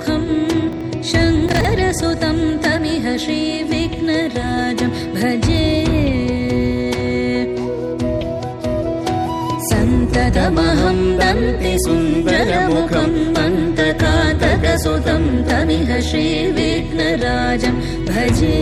शङ्करमुखं शङ्करसुतं तमिह श्रीविघ्नराजं भजे सन्ततमहं दन्ति सुन्दरमुखं मन्तकातकसुतं तमिह श्रीविघ्नराजं भजे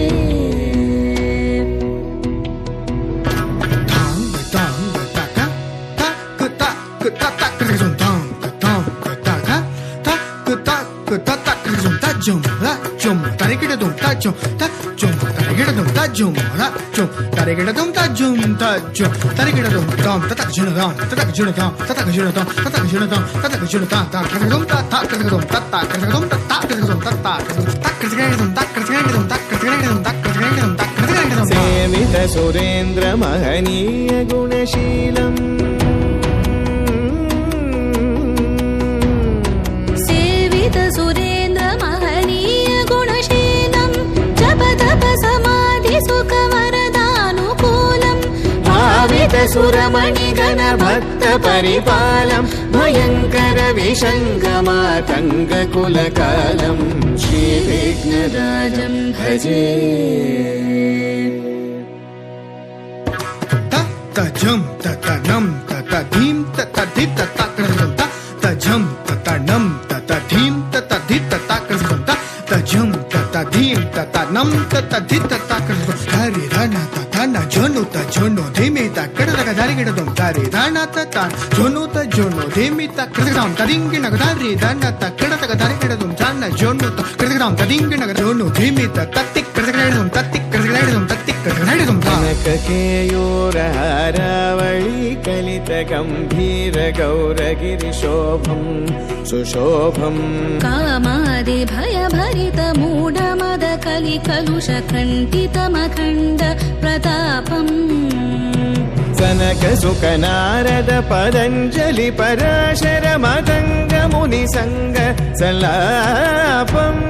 सेवित सुरेन्द्र महनीय गुणशीलम् सेवित सुरेन्द्र महनीय गुणशीलं जप तप समाधि सुख वरदानुकूलम् भावित सुरमणिगण भक्त परिपालं भयङ्कर विशङ्गमातङ्ग कुलकालं श्रीविघ्नराजं भजे तजं ततनं ततधीं ततधिं तताकृतं तजं ततनं ततधीं ततधिं तताकृतं तजं ततधीं ततनं ततधिं तताकृतं हरि धन ततन जोनु तजोनु धीमि तकडदग धरिगिडदं हरि धन ततन जोनु तजोनु धीमि तकडदं तदिंगिनग धरि धन तकडदग धरिगिडदं धन जोनु तकडदं तदिंगिनग जोनु धीमि तत्तिकडदगडदं तत्तिकडदगडदं तत्तिकडदगडदं केयूरहारावळी कलित गम्भीर गौरगिरिशोभं सुशोभम् कामादि भयभरित मूढमद कलि कलुष खण्डितमखण्ड प्रतापम् सनक सुख नारद पतञ्जलि पराशर मतङ्ग मुनिसङ्ग सल्लापम्